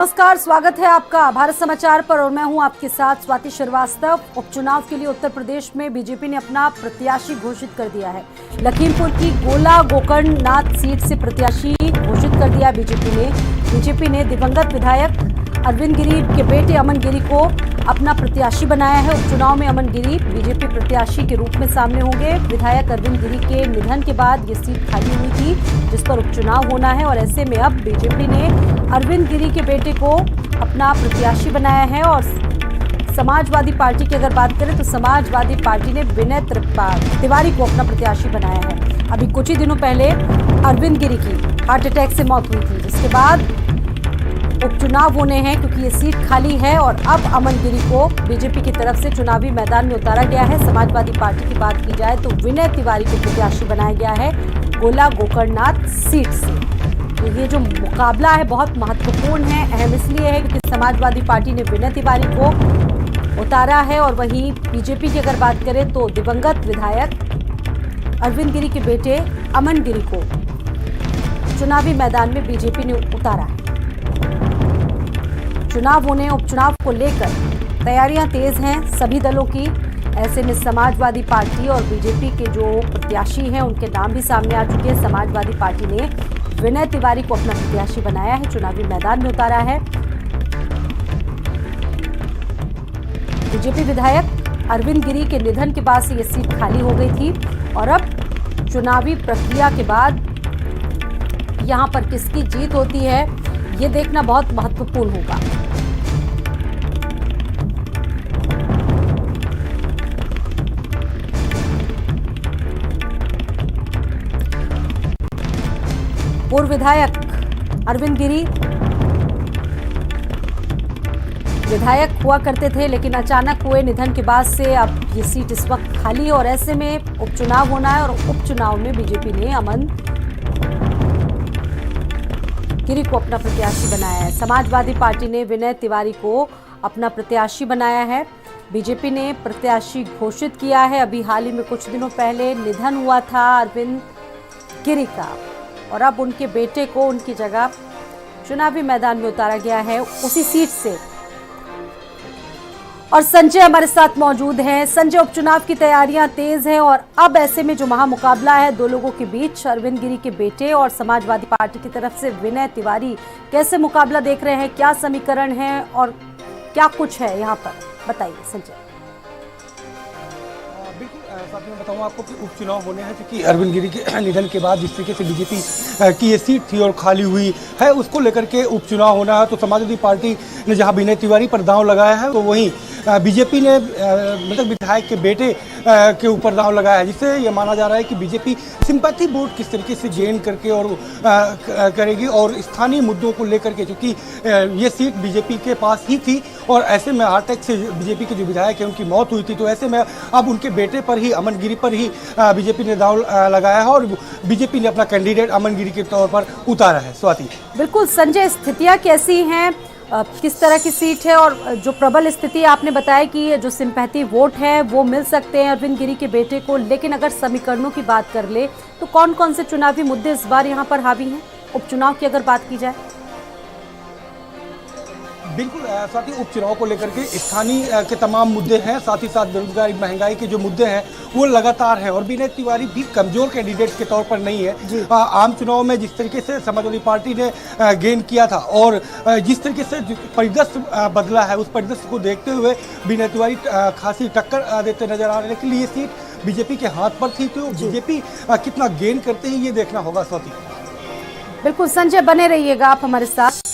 नमस्कार, स्वागत है आपका भारत समाचार पर और मैं हूं आपके साथ स्वाति श्रीवास्तव। उपचुनाव के लिए उत्तर प्रदेश में बीजेपी ने अपना प्रत्याशी घोषित कर दिया है। लखीमपुर की गोला गोकर्णनाथ सीट से प्रत्याशी घोषित कर दिया बीजेपी ने दिवंगत विधायक अरविंद गिरी के बेटे अमन गिरी को अपना प्रत्याशी बनाया है। उपचुनाव में अमन गिरी बीजेपी प्रत्याशी के रूप में सामने होंगे। विधायक अरविंद गिरी के निधन के बाद ये सीट खाली हुई थी जिस पर उपचुनाव होना है और ऐसे में अब बीजेपी ने अरविंद गिरी के बेटे को अपना प्रत्याशी बनाया है। और समाजवादी पार्टी की अगर बात करें तो समाजवादी पार्टी ने विनय तिवारी को अपना प्रत्याशी बनाया है। अभी कुछ ही दिनों पहले अरविंद गिरी की हार्ट अटैक से मौत हुई थी, जिसके बाद उपचुनाव होने हैं क्योंकि ये सीट खाली है और अब अमन गिरी को बीजेपी की तरफ से चुनावी मैदान में उतारा गया है। समाजवादी पार्टी की बात की जाए तो विनय तिवारी को प्रत्याशी बनाया गया है गोला गोकर्णनाथ सीट से। तो ये जो मुकाबला है बहुत महत्वपूर्ण है, अहम इसलिए है क्योंकि समाजवादी पार्टी ने विनय तिवारी को उतारा है और वहीं बीजेपी की अगर बात करें तो दिवंगत विधायक अरविंद गिरी के बेटे अमन गिरी को चुनावी मैदान में बीजेपी ने उतारा है। उपचुनाव को लेकर तैयारियां तेज हैं सभी दलों की। ऐसे में समाजवादी पार्टी और बीजेपी के जो प्रत्याशी हैं उनके नाम भी सामने आ चुके हैं। समाजवादी पार्टी ने विनय तिवारी को अपना प्रत्याशी बनाया है, चुनावी मैदान में उतारा है। बीजेपी विधायक अरविंद गिरी के निधन के बाद से ये सीट खाली हो गई थी और अब चुनावी प्रक्रिया के बाद यहां पर किसकी जीत होती है ये देखना बहुत महत्वपूर्ण होगा। पूर्व विधायक अरविंद गिरी विधायक हुआ करते थे, लेकिन अचानक हुए निधन के बाद से अब ये सीट इस वक्त खाली है और ऐसे में उपचुनाव होना है और उपचुनाव में बीजेपी ने अमन गिरी को अपना प्रत्याशी बनाया है। समाजवादी पार्टी ने विनय तिवारी को अपना प्रत्याशी बनाया है। बीजेपी ने प्रत्याशी घोषित किया है। अभी हाल ही में कुछ दिनों पहले निधन हुआ था अरविंद गिरी का और अब उनके बेटे को उनकी जगह चुनावी मैदान में उतारा गया है उसी सीट से। और संजय हमारे साथ मौजूद हैं। संजय, उपचुनाव की तैयारियां तेज हैं और अब ऐसे में जो महामुकाबला है दो लोगों के बीच, अरविंद गिरी के बेटे और समाजवादी पार्टी की तरफ से विनय तिवारी, कैसे मुकाबला देख रहे हैं, क्या समीकरण है और क्या कुछ है यहाँ पर, बताइए संजय। बिल्कुल साथ में बताऊँ आपको कि उपचुनाव होने हैं क्योंकि अरविंद गिरी के निधन के बाद जिस तरीके से बीजेपी की ये सीट थी और खाली हुई है उसको लेकर के उपचुनाव होना है। तो समाजवादी पार्टी ने जहां विनय तिवारी पर दांव लगाया है तो वहीं बीजेपी ने मतलब विधायक के बेटे के ऊपर दांव लगाया है, जिससे ये माना जा रहा है कि बीजेपी सिंपैथी वोट किस तरीके से गेन करके और करेगी और स्थानीय मुद्दों को लेकर के, क्योंकि ये सीट बीजेपी के पास ही थी और ऐसे में हार्ट अटैक से बीजेपी के जो विधायक है उनकी मौत हुई थी। तो ऐसे में अब उनके बेटे पर ही, अमन गिरी पर ही बीजेपी ने दांव लगाया है और बीजेपी ने अपना कैंडिडेट अमन गिरी के तौर पर उतारा है। स्वाति। बिल्कुल संजय, स्थितियाँ कैसी हैं, किस तरह की सीट है और जो प्रबल स्थिति आपने बताया कि जो सिंपैथी वोट है वो मिल सकते हैं अरविंद गिरी के बेटे को, लेकिन अगर समीकरणों की बात कर ले तो कौन कौन से चुनावी मुद्दे इस बार यहाँ पर हावी हैं उपचुनाव की अगर बात की जाए? बिल्कुल साथ ही उपचुनाव को लेकर के स्थानीय के तमाम मुद्दे हैं, साथ ही साथ बेरोजगारी, महंगाई के जो मुद्दे हैं वो लगातार हैं और विनय तिवारी भी कमजोर कैंडिडेट के तौर पर नहीं है। आम चुनाव में जिस तरीके से समाजवादी पार्टी ने गेन किया था और जिस तरीके से परिदृश्य बदला है उस परिदृश्य को देखते हुए विनय तिवारी खासी टक्कर देते नजर आ रहे हैं। लेकिन ये सीट बीजेपी के हाथ पर थी तो बीजेपी कितना गेन करते हैं ये देखना होगा। स्वाति। बिल्कुल संजय, बने रहिएगा आप हमारे साथ।